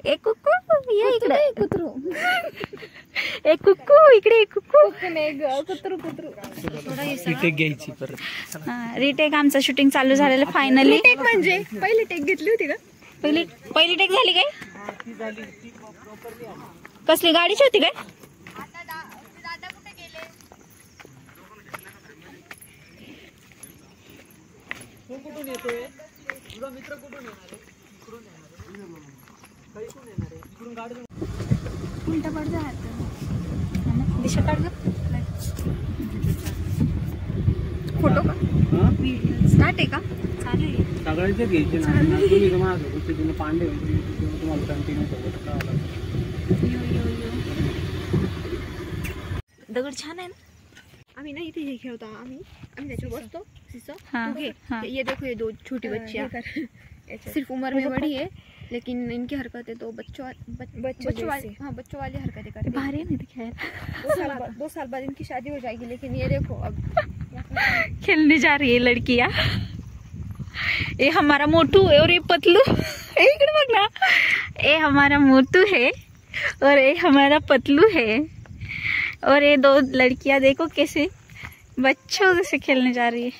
ए कुक्कू ये इकडे. कुत्रू. ए कुक्कू इकडे. कुक्कू कुत्रू कुत्रू. रिटेक घ्यायची परत. रिटेक आमचं शूटिंग चालू झालेलं फायनली. रिटेक म्हणजे पहिली टेक घेतली होती का? पहिली टेक झाली काय? कसली गाडीची होती काय? कुठून येतोय तुझा मित्र? कुठून येणार आहे? इकडून गाडी उलटा पड जात. दिशा काढ ग. फोटो का? स्टार्ट आहे का? चालेल. सगळ्यांचे घ्यायचे ना. तुम्ही तुम्हाला पांडे तुम्हाला कंटिन्यू दगड छान आहे ना. आम्ही ना इथे हे खेळतो. आम्ही त्याच्यावर बसतो. हाँ, तू घे. हाँ. ये देखो ये दो छोटी बच्चियाँ सिर्फ उम्र में बड़ी है लेकिन इनकी हरकतें तो बच्चों वाली हरकतें करती है. भारी नहीं दिखाया. 2 साल बाद इनकी शादी हो जाएगी. लेकिन ये देखो अब खेलने जा रही है लड़कियाँ. ये हमारा मोटू है और ये पतलू. इकडे बघ ना. ये हमारा मोटू है और ये हमारा पतलू है. और ये 2 लड़कियां देखो कैसे बच्चों से खेलने जा रही है.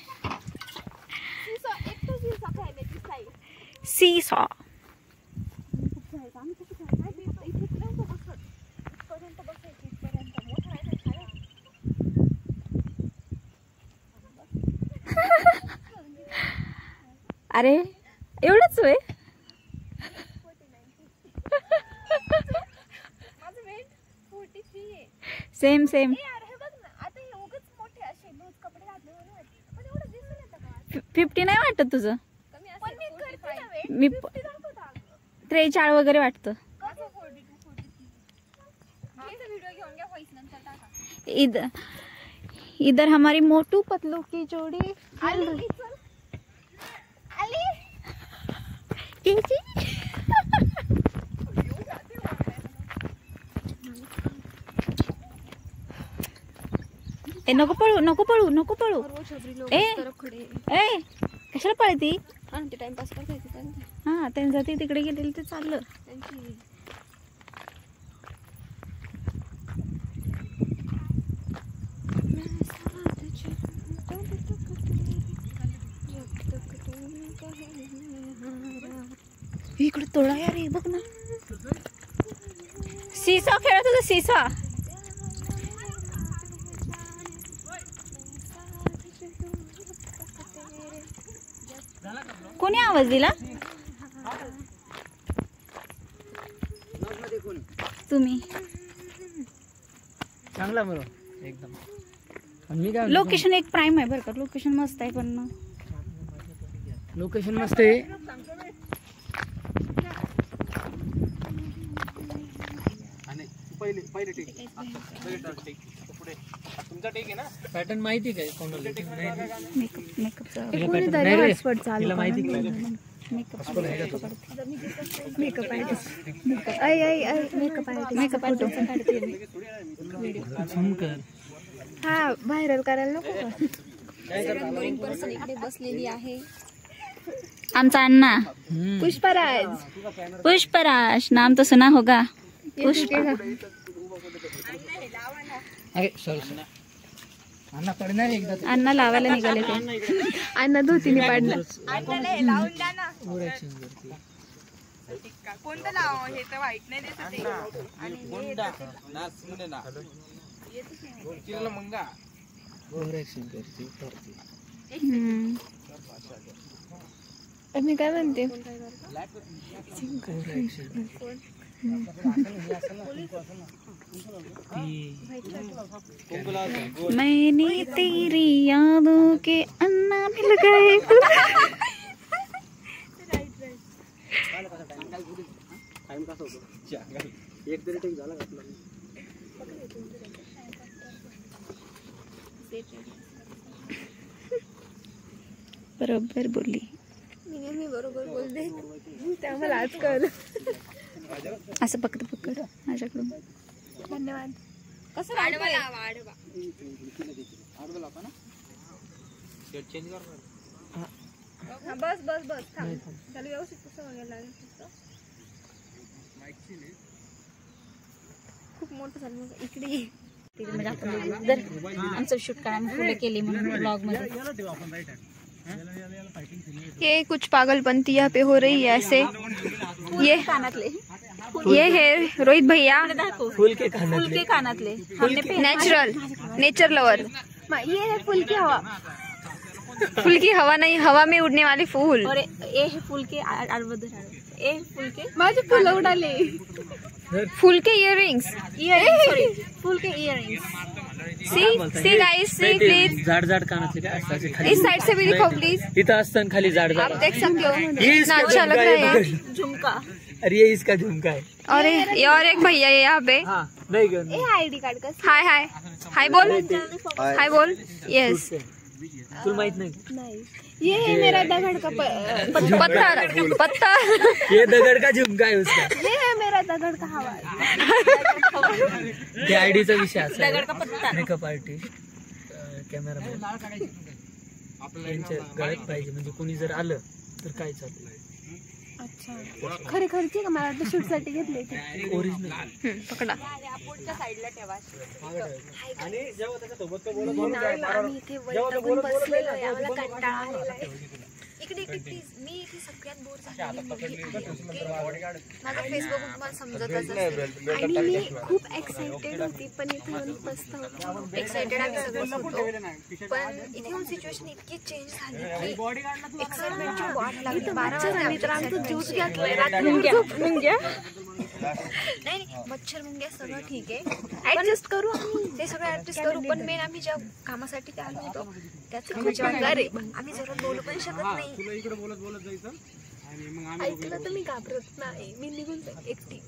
सीसॉ. अरे एवढंच आहे. सेम 50 नाही वाटत तुझं? मी 43 वगैरे वाटतं. इधर हमारी मोटू पतलू की जोड़ी ए नको पळू. ए कशाला पळती? टाइमपास करते. हा त्यांचं ते तिकडे गेलेलं ते चाललं. इकडे तोडा यार. बघ ना. सीसा खेळत होता. सीसा कोणी आवाज दिला? तुम्ही. चांगला बरोबर एकदम. लोकेशन एक प्राइम आहे बरं का. लोकेशन मस्त आहे पण लोकेशन मस्त आहे. पहिले टेक तुमचा टेक आहे ना. पॅटर्न माहिती काय कोणाला? मेकअपचा तिला माहिती काय? मेकअप हा व्हायरल करायला नको का? पर्सन इकडे बसलेली आहे. आमचा अण्णा पुष्पराज नाम तो सुना होगा. अण्णा लावायला निघाले ते. अण्णा धोतीने पाडला. कोणतं लाव हे तर वाईट नाही दिसत. मी काय म्हणते मैंने तेरी यादों के अन्ना मिल गए. बरोबर बोलली. मी बरोबर बोलते. त्यामुळे आज कळलं. असं पकड माझ्याकडून. धन्यवाद. कसं बस थांब. त्याला व्यवस्थित कसं बघायला लागेल. खूप मोठं झालं मग इकडे ये. म्हणजे आपण जर आमचं शूट करायला फुलं केली म्हणून ब्लॉग मध्ये. ये कुछ पागलपंती यहाँ पे हो रही है ऐसे. ये कानातले ये है रोहित भैया फुल के कानातले हमने नेचुरल नेचर लवर. ये है फूल की हवा. फूल की हवा नहीं, हवा में उड़ने वाले फूल. और ये है फुल के ये फुल के माझे फुलं उडाले. फूल के इयरिंग्स. सॉरी फुल के earrings. See guys see please. जाड जाड कानातले काय असतात असे खाली. इस साइड से भी दिखाओ प्लीज. इथं असतं खाली जाड आप जाड. देख सकते हो ये इतना अच्छा लग रहा है. झुमका. अरे ये इसका झुमका है. और ये और एक भैया है यहाँ पे. हाँ नहीं गन. आईडी कार्ड का. हाय हाय हाय बोल. हाय बोल. यस. तुला माहित नाही. ये है मेरा दगड़ का पत्थर. पत्थर. ये दगड का झुमका है उसका. ये है मेरा दगड़ का हवा. त्या आयडीचा विषय असा दगड का पत्ता. मेकअप आर्टिस्ट कॅमेरामॅन यांच्या गळ्यात पाहिजे म्हणजे कोणी जर आलं तर काय चालू. अच्छा खरे खर्ची का मला वाटतं शूट साठी घेतले ते. ओरिजिनल पकडा. आणि जेव्हा त्याच्यासोबत तो आम्ही इथे वैतागून बसलेलो आहे. आम्हाला कंटाळा आलेला आहे. इकडे इकडे प्लीज. मी इथे सगळ्यात बोर झालेली मुलगी आहे. माझा फेसबुक मला समजतच असेल. आणि मी खूप एक्साइटेड होती पण इथे येऊन मस्त होतं. एक्साइटेड आम्ही सगळंच होतो पण इथे येऊन सिच्युएशन इतकी चेंज झाली की एक्साइटमेंटची वाट लागली. 12 वाजता तर आमचं ज्यूस घातलंय रात्री. नाही मच्छर मुंग्या सगळं ठीक आहे. ऍडजस्ट करू आम्ही. ते सगळं ऍडजस्ट करू पण मेन आम्ही ज्या कामासाठी आलो होतो त्याच कामाची आम्ही जरा बोलू पण शकत नाही. तुला इकडे बोलत बोलत जायचं आणि मग आम्ही ऐकलं तर मी घाबरत नाही. मी निघून जाईल एकटी.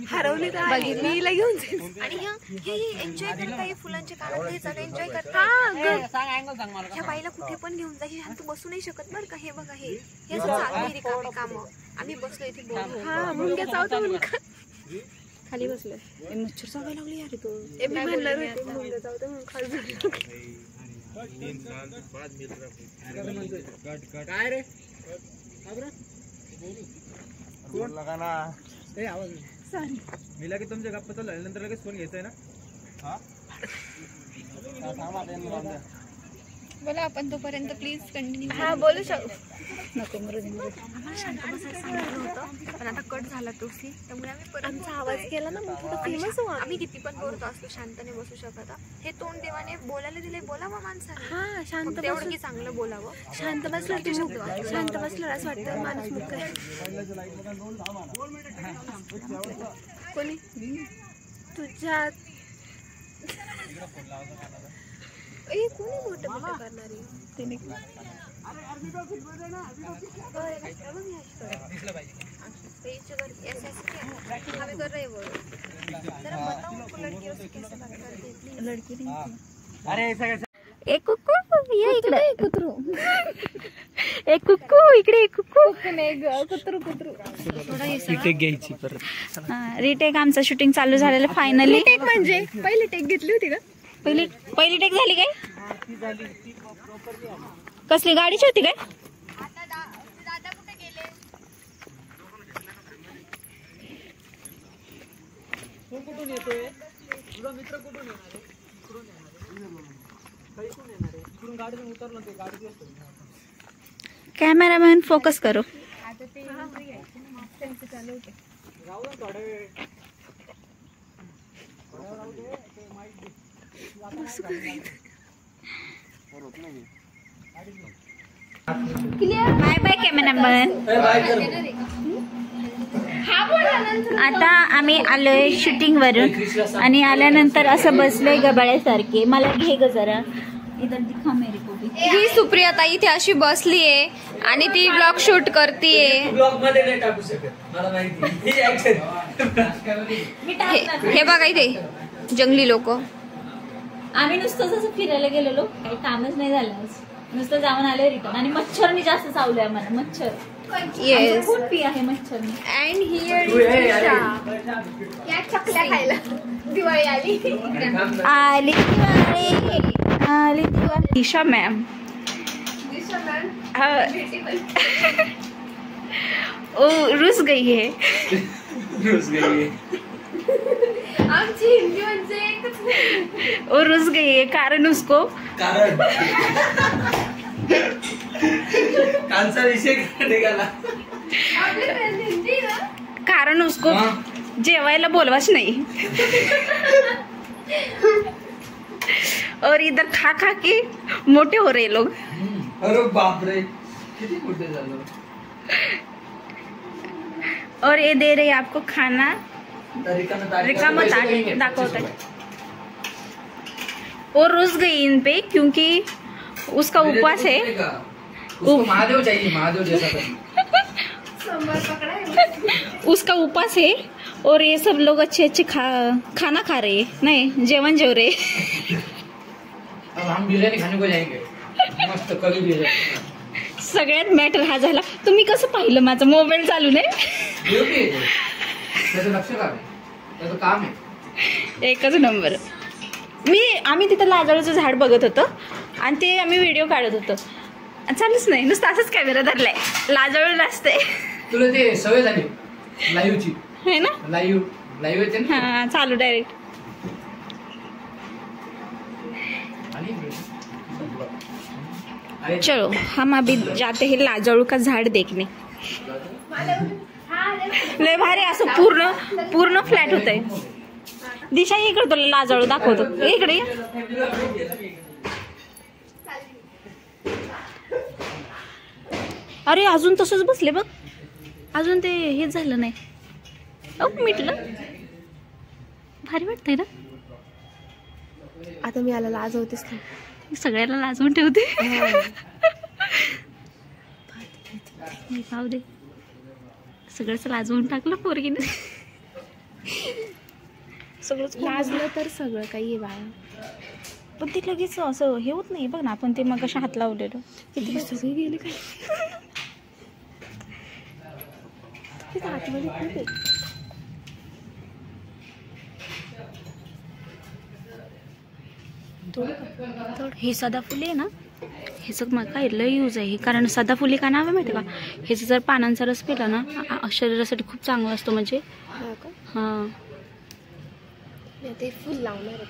हरवली तर बघितली घेऊन जाईल. आणि हे एन्जॉय करता हे फुलांचे कानातले सगळं एन्जॉय करता. ह्या बाईला कुठे पण घेऊन जाईल. तू बसू नाही शकत बरं का. हे बघा हे चालू काम. आम्ही बसलो इथे बोलू. हा मुंग्या चावतो खाली बसलोय. मच्छर चावायला लागली यार तो. मी म्हणणार होते मुंग्या चावतो म्हणून खाली. काय रे मी लगेच तुमच्या गप्पा चालू नंतर लगेच फोन घ्यायचा ना. बोला आपण तोपर्यंत प्लीज कंटिन्यू. हा बोलू शकतो. नको मरू दे. आम्हाला शांत बसायला सांगितलं होतं पण आता कट झाला तो सीन त्यामुळे आम्ही परत आमचा आवाज केला ना मग थोडं फेमस होऊ. आम्ही किती पण बोलतो असलो शांतने बसू शकता. हे तोंड देवाने बोलायला दिले बोलावं माणसाने. हा शांत तेवढं की चांगलं बोलावं. शांत बसलं की शांत बसलं असं वाटतं माणूस मुक्त आहे. कोणी तुझ्या कोणी मोठं मोठं करणारी तिने एक कुक्कू ये इकडे. कुत्रू एक कुक्कू इकडे. एक कुक्कू कुत्रू कुत्रू. रिटेक घ्यायची परत. रिटेक आमचं शूटिंग चालू झालेलं फायनली. टेक म्हणजे पहिली टेक घेतली होती का. पहिली टेक झाली काय. कसली गाडीची होती काय. कुठून येतोय तुझा मित्र कुठून येणार आहे. कुठून येणार आहे. कुठून गाडीतून उतरलं ते गाडी असतो. कॅमेरामॅन फोकस करो. Bye bye cameraman. आता आम्ही आलोय शूटिंग वरून आणि आल्यानंतर असं बसलोय गबाळ्यासारखे. मला घे ग जरा. इधर दिखा मेरे को भी. ही सुप्रिया ताई इथे अशी बसली आहे आणि ती ब्लॉग शूट करतीये. ब्लॉग मध्ये नाही टाकू शकत मला माहिती. हे बघा इथे जंगली लोक. आम्ही नुसतंच असं फिरायला गेलेलो. काही कामच नाही झालं. नुसतं जाऊन आले रिटर्न. आणि मच्छरनी जास्त चावलंय आम्हाला. मच्छर येस खूप पी आहे मच्छरनी. अँड हिअर या चकल्या खायला दिवाळी आली. आली दिवाळी. आली दिवाळी. दिशा मॅम वो रुस गई है. आमची हिंदी म्हणजे एकच नाही. वो रुस गई है कारण उसको कारण कालचा विषय निघाला. आपली friend हिंदी ना. कारण उसको जेवायला बोलवाच नाही. और इधर खा खा के मोटे हो रहे लोग. अरे बापरे किती मोठे झालो. और ये दे रहे आपको खाना. रिकामा ताट दाखवत आहे. वो रुस गई इन पे क्योंकि उसका उपवास है. उसको महादेव चाहिए, महादेव जैसा समोर पकडा आहे. उसका उपवास है और ये सब लोग अच्छे अच्छे खाना खा रहे हैं. नहीं जेवण जेव रहे. अब हम बिर्याणी खाने को जाएंगे. मस्त कभी बिर्याणी. सगळ्यात मॅटर हा झाला. तुम्ही कसं पाहिलं माझा मोबाईल चालू नाही. त्याचं लक्ष का त्याचं काम आहे. एकच नंबर. आम्ही तिथं लाजाळूचं झाड बघत होतो आणि ते आम्ही व्हिडिओ काढत होतो. चालूच नाही, नुसतं असंच कॅमेरा धरलाय. लाजाळू नसते. तुला ते सवय झाली लाईव्हची. है ना. लाईव्ह येते ना. हाँ चालू डायरेक्ट. चलो हम अभी जाते हैं लाजाळू का झाड देखने. लय भारी असं पूर्ण फ्लॅट होत आहे. दिशा इकडे तुला लाजाळू दाखवतो. इकडे ये. अरे अजून तसंच बसले बघ. अजून ते हेच झालं नाही. मिटलं. भारी वाटतंय ना. आता मी आला लाजवतेस ना. सगळ्याला लाजवून ठेवते. पाहू दे सगळंच लाजवून टाकलं पोरगीने. सगळंच लाजलं तर सगळं काही आहे बाळा. पण ते लगेच असं हे होत नाही. बघ ना आपण ते मग हात लावलेलं किती सगळे गेले काय. आतमध्ये खूप आहे. हे सदाफुली आहे ना. ह्याचं मग काय लय यूज आहे. कारण सदाफुली का नाव आहे माहिती का. ह्याचं जर पानांचा रस पिला ना शरीरासाठी खूप चांगलं असतो. म्हणजे हां ते फुल लावणार.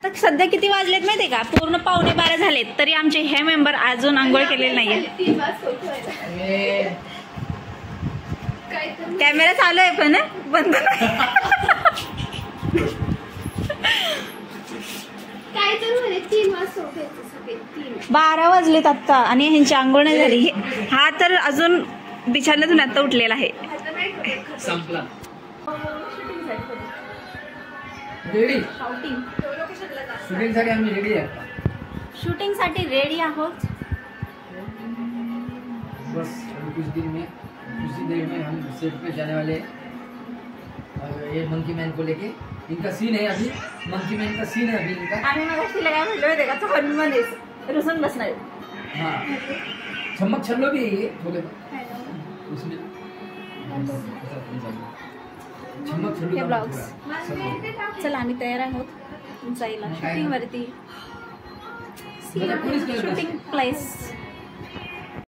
आता सध्या किती वाजलेत माहितीये का. पूर्ण 11:45 झालेत तरी आमचे हे मेंबर अजून आंघोळ केलेले नाहीये. कॅमेरा चालू आहे पण बंद नाही. काय तर म्हणे 3 वाजता उठायचं सकाळी. 12 वाजलेत आत्ता आणि ह्यांची आंघोळ नाही झाली. हा तर अजून बिछाण्यातून आता उठलेला आहे. संपला. रेडी शूटिंगसाठी आम्ही रेडी आहे. शूटिंगसाठी रेडी आहोत. बस कुछ देर में हम सेट पे जाने वाले हैं. ये मंकी मैन को लेके इनका सीन है अभी. मंकी मैन का सीन है अभी इनका. आम्ही मग तिला काय म्हटलं माहिती का. तो हनुमानेस रुसून बसणार. हाँ चम्मक छल्लो भी है ये थोड़े उसमें. चम्मक छल्लो हे ब्लॉग्स. चला आम्ही तयार आहोत जायला शूटिंग वरती. Shooting place.